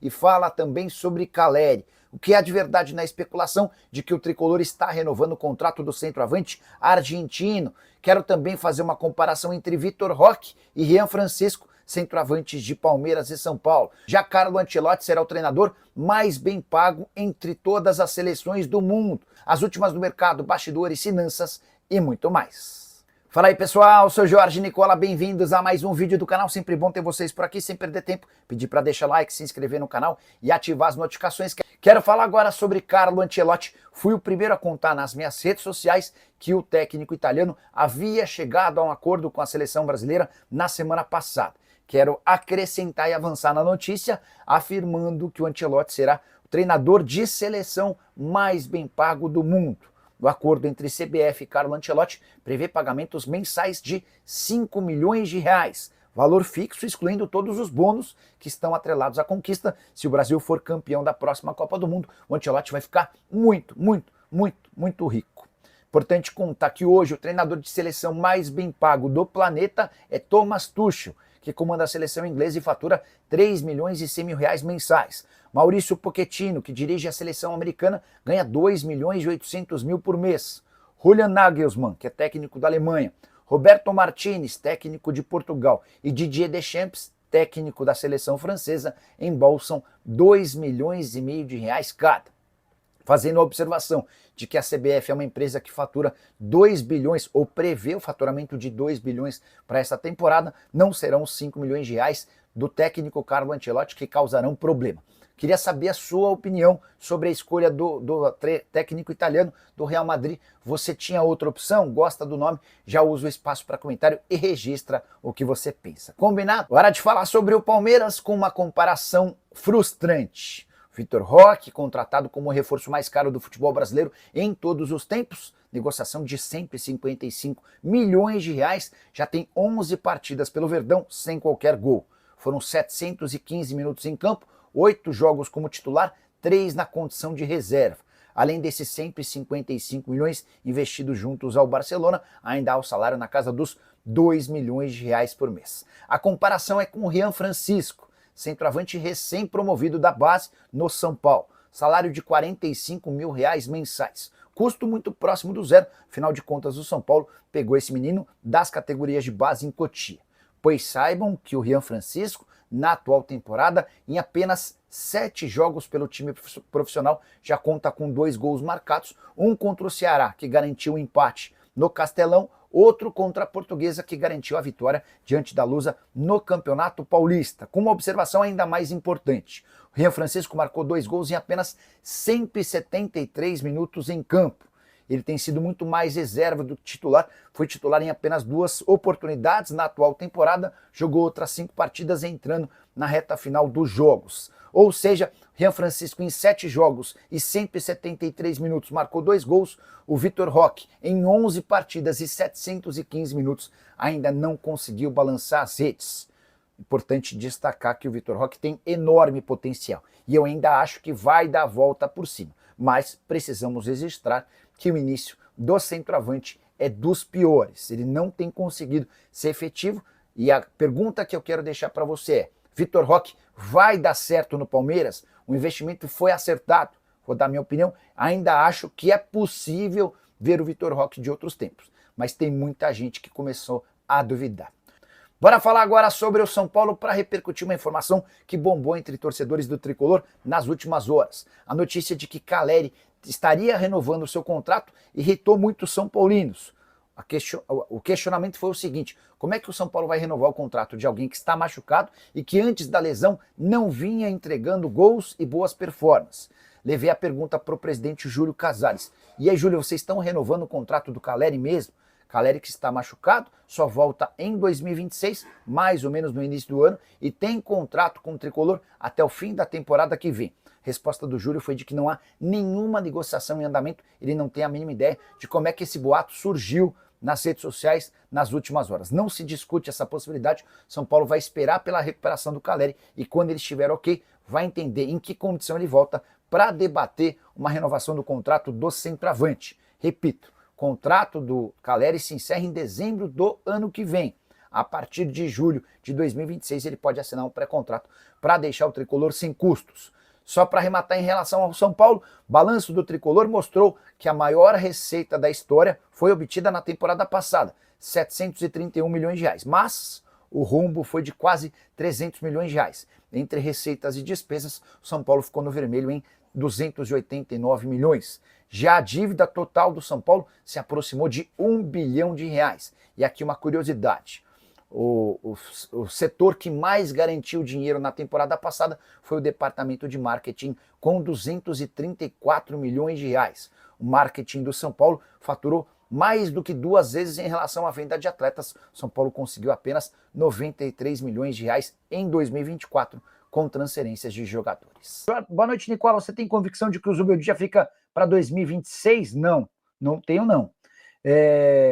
e fala também sobre Caleri. O que há de verdade na especulação de que o tricolor está renovando o contrato do centroavante argentino. Quero também fazer uma comparação entre Vitor Roque e Rian Francisco, centroavantes de Palmeiras e São Paulo. Já Carlo Ancelotti será o treinador mais bem pago entre todas as seleções do mundo. As últimas do mercado, bastidores, finanças e muito mais. Fala aí pessoal, sou Jorge Nicola, bem-vindos a mais um vídeo do canal, sempre bom ter vocês por aqui, sem perder tempo, pedir para deixar like, se inscrever no canal e ativar as notificações. Quero falar agora sobre Carlo Ancelotti, fui o primeiro a contar nas minhas redes sociais que o técnico italiano havia chegado a um acordo com a seleção brasileira na semana passada. Quero acrescentar e avançar na notícia, afirmando que o Ancelotti será o treinador de seleção mais bem pago do mundo. O acordo entre CBF e Carlo Ancelotti prevê pagamentos mensais de 5 milhões de reais, valor fixo excluindo todos os bônus que estão atrelados à conquista. Se o Brasil for campeão da próxima Copa do Mundo, o Ancelotti vai ficar muito rico. Importante contar que hoje o treinador de seleção mais bem pago do planeta é Thomas Tuchel, que comanda a seleção inglesa e fatura 3 milhões e 100 mil reais mensais. Maurício Pochettino, que dirige a seleção americana, ganha 2 milhões e 800 mil por mês. Julian Nagelsmann, que é técnico da Alemanha. Roberto Martinez, técnico de Portugal. E Didier Deschamps, técnico da seleção francesa, embolsam 2 milhões e meio de reais cada. Fazendo a observação de que a CBF é uma empresa que fatura 2 bilhões, ou prevê o faturamento de 2 bilhões para essa temporada, não serão os 5 milhões de reais do técnico Carlo Ancelotti que causarão problema. Queria saber a sua opinião sobre a escolha do técnico italiano do Real Madrid. Você tinha outra opção? Gosta do nome? Já usa o espaço para comentário e registra o que você pensa. Combinado? Hora de falar sobre o Palmeiras com uma comparação frustrante. Vitor Roque, contratado como o reforço mais caro do futebol brasileiro em todos os tempos, negociação de 155 milhões de reais, já tem 11 partidas pelo Verdão sem qualquer gol. Foram 715 minutos em campo, 8 jogos como titular, 3 na condição de reserva. Além desses 155 milhões investidos juntos ao Barcelona, ainda há o salário na casa dos 2 milhões de reais por mês. A comparação é com o Rian Francisco, centroavante recém-promovido da base no São Paulo. Salário de 45 mil reais mensais. Custo muito próximo do zero, afinal de contas o São Paulo pegou esse menino das categorias de base em Cotia. Pois saibam que o Rian Francisco, na atual temporada, em apenas 7 jogos pelo time profissional, já conta com 2 gols marcados, um contra o Ceará, que garantiu o empate no Castelão, outro contra a Portuguesa, que garantiu a vitória diante da Lusa no Campeonato Paulista. Com uma observação ainda mais importante, o Rian Francisco marcou 2 gols em apenas 173 minutos em campo. Ele tem sido muito mais reserva do que titular, foi titular em apenas 2 oportunidades na atual temporada, jogou outras 5 partidas entrando na reta final dos jogos. Ou seja, Rian Francisco em 7 jogos e 173 minutos marcou 2 gols, o Vitor Roque em 11 partidas e 715 minutos ainda não conseguiu balançar as redes. Importante destacar que o Vitor Roque tem enorme potencial e eu ainda acho que vai dar a volta por cima, mas precisamos registrar que o início do centroavante é dos piores, ele não tem conseguido ser efetivo e a pergunta que eu quero deixar para você é: Vitor Roque vai dar certo no Palmeiras? O investimento foi acertado? Vou dar minha opinião, ainda acho que é possível ver o Vitor Roque de outros tempos, mas tem muita gente que começou a duvidar. Bora falar agora sobre o São Paulo para repercutir uma informação que bombou entre torcedores do Tricolor nas últimas horas. A notícia de que Caleri estaria renovando o seu contrato irritou muitos são paulinos. O questionamento foi o seguinte: como é que o São Paulo vai renovar o contrato de alguém que está machucado e que antes da lesão não vinha entregando gols e boas performances? Levei a pergunta para o presidente Júlio Casares. E aí, Júlio, vocês estão renovando o contrato do Caleri mesmo? Caleri, que está machucado, só volta em 2026, mais ou menos no início do ano, e tem contrato com o Tricolor até o fim da temporada que vem. Resposta do Júlio foi de que não há nenhuma negociação em andamento, ele não tem a mínima ideia de como é que esse boato surgiu nas redes sociais nas últimas horas. Não se discute essa possibilidade, São Paulo vai esperar pela recuperação do Caleri e quando ele estiver ok, vai entender em que condição ele volta para debater uma renovação do contrato do centroavante. Repito, contrato do Caleri se encerra em dezembro do ano que vem. a partir de julho de 2026 ele pode assinar um pré-contrato para deixar o tricolor sem custos. Só para arrematar em relação ao São Paulo, o balanço do tricolor mostrou que a maior receita da história foi obtida na temporada passada, 731 milhões de reais, mas o rombo foi de quase 300 milhões de reais. Entre receitas e despesas, o São Paulo ficou no vermelho em 289 milhões. Já a dívida total do São Paulo se aproximou de 1 bilhão de reais. E aqui uma curiosidade, o setor que mais garantiu dinheiro na temporada passada foi o departamento de marketing, com 234 milhões de reais. O marketing do São Paulo faturou mais do que 2 vezes em relação à venda de atletas. O São Paulo conseguiu apenas 93 milhões de reais em 2024 com transferências de jogadores. Boa noite, Nicola. Você tem convicção de que o Zubeldia fica para 2026? Não, não tenho não.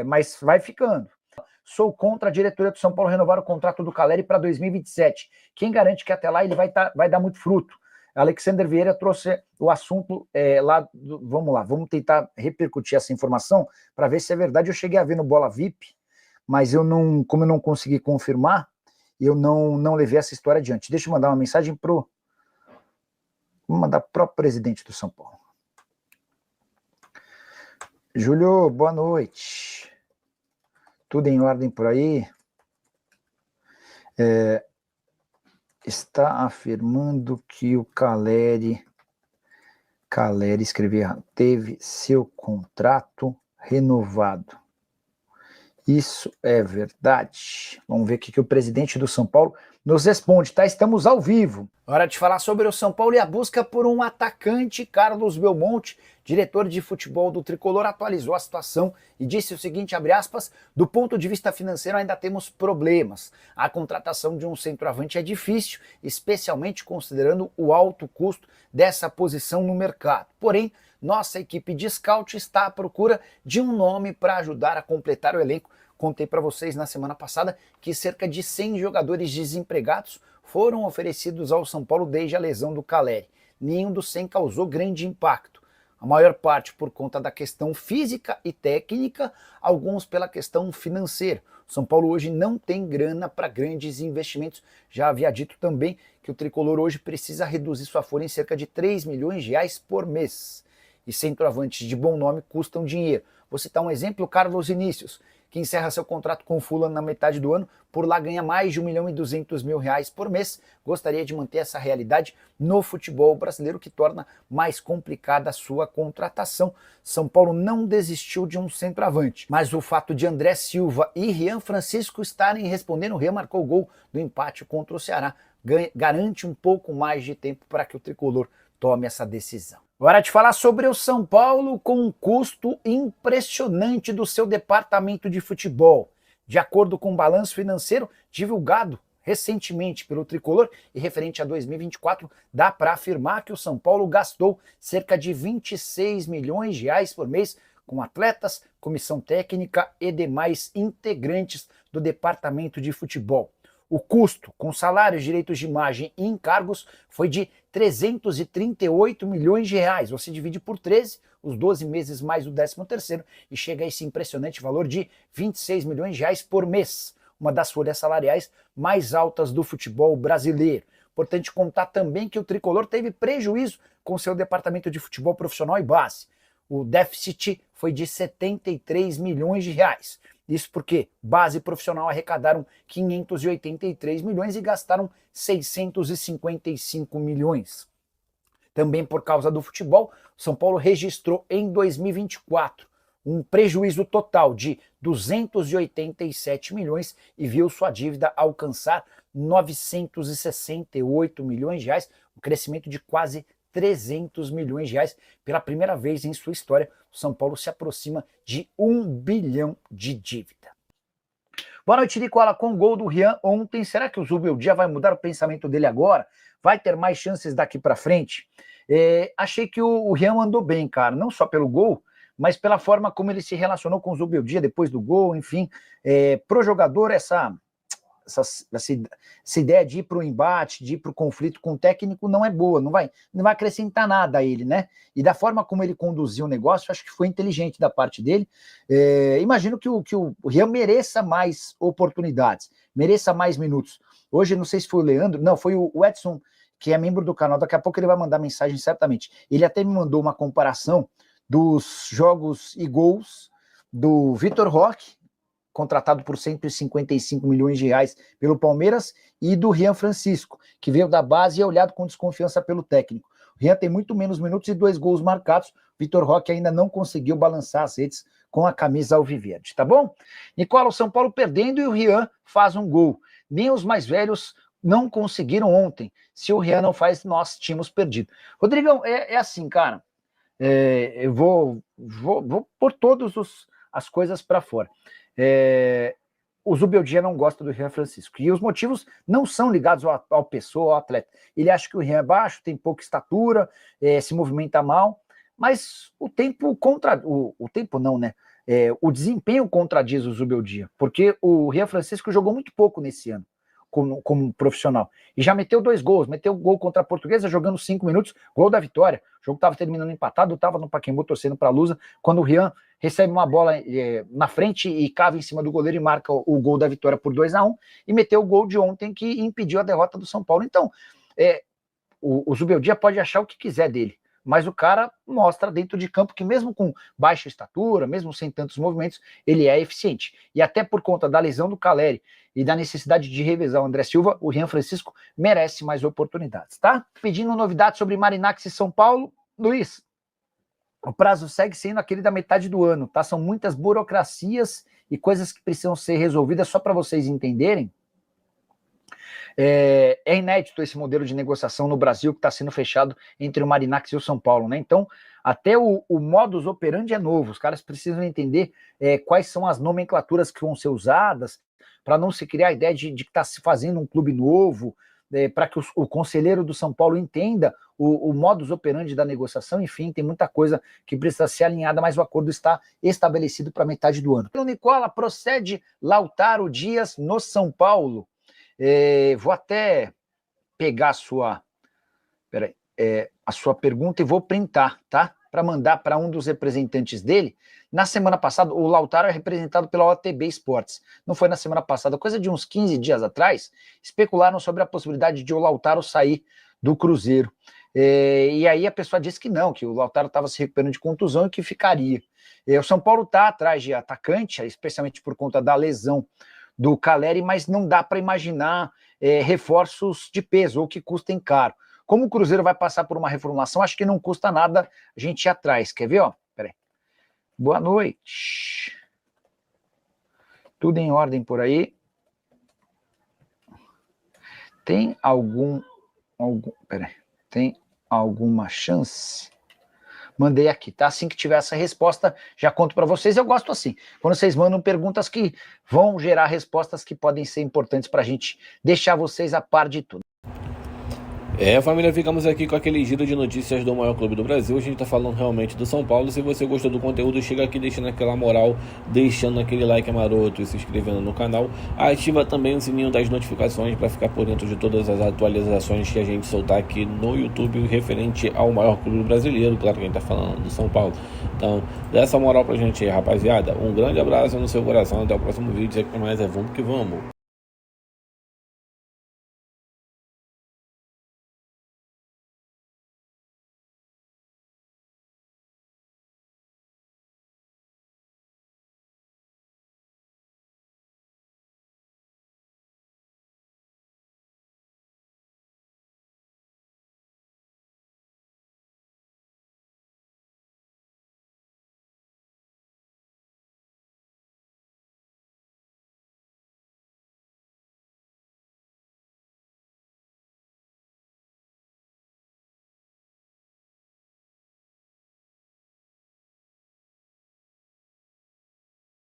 Mas vai ficando. Sou contra a diretoria do São Paulo renovar o contrato do Calleri para 2027. Quem garante que até lá ele vai dar muito fruto? Alexander Vieira trouxe o assunto lá. Vamos lá, vamos tentar repercutir essa informação para ver se é verdade. Eu cheguei a ver no Bola VIP, mas como eu não consegui confirmar, eu não levei essa história adiante. Deixa eu mandar uma mensagem vou mandar para o presidente do São Paulo. Júlio, boa noite. Tudo em ordem por aí? Está afirmando que o Calleri escreveu errado, teve seu contrato renovado. Isso é verdade? Vamos ver o que o presidente do São Paulo nos responde, tá? Estamos ao vivo. Hora de falar sobre o São Paulo e a busca por um atacante. Carlos Belmonte, diretor de futebol do Tricolor, atualizou a situação e disse o seguinte, abre aspas, do ponto de vista financeiro ainda temos problemas. A contratação de um centroavante é difícil, especialmente considerando o alto custo dessa posição no mercado. Porém, nossa equipe de scout está à procura de um nome para ajudar a completar o elenco. Contei para vocês na semana passada que cerca de 100 jogadores desempregados foram oferecidos ao São Paulo desde a lesão do Calleri. Nenhum dos 100 causou grande impacto. A maior parte por conta da questão física e técnica, alguns pela questão financeira. O São Paulo hoje não tem grana para grandes investimentos. Já havia dito também que o Tricolor hoje precisa reduzir sua folha em cerca de 3 milhões de reais por mês. E centroavantes de bom nome custam dinheiro. Vou citar um exemplo, o Carlos Vinícius, que encerra seu contrato com o Fulham na metade do ano, por lá ganha mais de 1.200.000 reais por mês. Gostaria de manter essa realidade no futebol brasileiro, que torna mais complicada a sua contratação. São Paulo não desistiu de um centroavante, mas o fato de André Silva e Rian Francisco estarem respondendo, o Rian marcou o gol do empate contra o Ceará, garante um pouco mais de tempo para que o Tricolor tome essa decisão. Hora de falar sobre o São Paulo com um custo impressionante do seu departamento de futebol. De acordo com o balanço financeiro divulgado recentemente pelo Tricolor e referente a 2024, dá para afirmar que o São Paulo gastou cerca de 26 milhões de reais por mês com atletas, comissão técnica e demais integrantes do departamento de futebol. O custo, com salários, direitos de imagem e encargos, foi de 338 milhões de reais. Você divide por 13, os 12 meses mais o 13º, e chega a esse impressionante valor de 26 milhões de reais por mês. Uma das folhas salariais mais altas do futebol brasileiro. Importante contar também que o Tricolor teve prejuízo com seu departamento de futebol profissional e base. O déficit foi de 73 milhões de reais. Isso porque base profissional arrecadaram 583 milhões e gastaram 655 milhões. Também por causa do futebol, São Paulo registrou em 2024 um prejuízo total de 287 milhões e viu sua dívida alcançar 968 milhões de reais, um crescimento de quase 300 milhões de reais. Pela primeira vez em sua história, o São Paulo se aproxima de 1 bilhão de dívida. Boa noite, Nicola. Com o gol do Rian ontem, será que o Zubeldia vai mudar o pensamento dele agora? Vai ter mais chances daqui para frente? Achei que o Rian andou bem, cara, não só pelo gol, mas pela forma como ele se relacionou com o Zubeldia depois do gol, enfim. Pro jogador, essa essa ideia de ir para o embate, de ir para o conflito com o técnico não é boa, não vai acrescentar nada a ele, né? E da forma como ele conduziu o negócio, acho que foi inteligente da parte dele. Imagino que o Rian mereça mais oportunidades, mereça mais minutos. Hoje, não sei se foi o Leandro, não, foi o Edson, que é membro do canal, daqui a pouco ele vai mandar mensagem certamente. Ele até me mandou uma comparação dos jogos e gols do Vitor Roque, contratado por 155 milhões de reais pelo Palmeiras, e do Rian Francisco, que veio da base e é olhado com desconfiança pelo técnico. O Rian tem muito menos minutos e 2 gols marcados. Vitor Roque ainda não conseguiu balançar as redes com a camisa alviverde, tá bom? Nicola, o São Paulo perdendo e o Rian faz um gol. Nem os mais velhos não conseguiram ontem. Se o Rian não faz, nós tínhamos perdido. Rodrigão, é assim, cara. Eu vou pôr todas as coisas para fora. O Zubeldia não gosta do Rian Francisco. E os motivos não são ligados ao pessoa, ao atleta. Ele acha que o Rian é baixo, tem pouca estatura, se movimenta mal, mas o tempo o tempo não, né? O desempenho contradiz o Zubeldia, porque o Rian Francisco jogou muito pouco nesse ano como profissional. E já meteu 2 gols, meteu gol contra a Portuguesa, jogando 5 minutos, gol da vitória. O jogo estava terminando empatado, estava no Pacaembu torcendo para a Lusa, quando o Rian recebe uma bola na frente e cava em cima do goleiro e marca o gol da vitória por 2-1, e meteu o gol de ontem que impediu a derrota do São Paulo. Então, o Zubeldia pode achar o que quiser dele, mas o cara mostra dentro de campo que mesmo com baixa estatura, mesmo sem tantos movimentos, ele é eficiente. E até por conta da lesão do Caleri e da necessidade de revezar o André Silva, o Rian Francisco merece mais oportunidades, tá? Pedindo novidades sobre Marinacci e São Paulo, Luiz, o prazo segue sendo aquele da metade do ano, tá? São muitas burocracias e coisas que precisam ser resolvidas, só para vocês entenderem. É inédito esse modelo de negociação no Brasil que está sendo fechado entre o Marinacci e o São Paulo, né? Então, até o modus operandi é novo, os caras precisam entender quais são as nomenclaturas que vão ser usadas, para não se criar a ideia de que está se fazendo um clube novo, para que o conselheiro do São Paulo entenda o modus operandi da negociação. Enfim, tem muita coisa que precisa ser alinhada, mas o acordo está estabelecido para metade do ano. O Nicola, procede Lautaro Dias no São Paulo. Vou até pegar a sua pergunta e vou printar, tá? Para mandar para um dos representantes dele. Na semana passada, o Lautaro é representado pela OTB Esportes. Não foi na semana passada, coisa de uns 15 dias atrás, especularam sobre a possibilidade de o Lautaro sair do Cruzeiro. E aí a pessoa disse que não, que o Lautaro estava se recuperando de contusão e que ficaria. O São Paulo está atrás de atacante, especialmente por conta da lesão do Caleri, mas não dá para imaginar reforços de peso ou que custem caro. Como o Cruzeiro vai passar por uma reformulação, acho que não custa nada a gente ir atrás. Quer ver? Ó? Peraí. Boa noite. Tudo em ordem por aí? Tem tem alguma chance? Mandei aqui, tá? Assim que tiver essa resposta, já conto para vocês. Eu gosto assim, quando vocês mandam perguntas que vão gerar respostas que podem ser importantes para a gente deixar vocês a par de tudo. Família, ficamos aqui com aquele giro de notícias do maior clube do Brasil. A gente tá falando realmente do São Paulo. Se você gostou do conteúdo, chega aqui deixando aquela moral, deixando aquele like maroto e se inscrevendo no canal. Ativa também o sininho das notificações para ficar por dentro de todas as atualizações que a gente soltar aqui no YouTube referente ao maior clube brasileiro. Claro que a gente tá falando do São Paulo. Então, dá essa moral pra gente aí, rapaziada. Um grande abraço no seu coração. Até o próximo vídeo. Aqui mais vamos que vamos.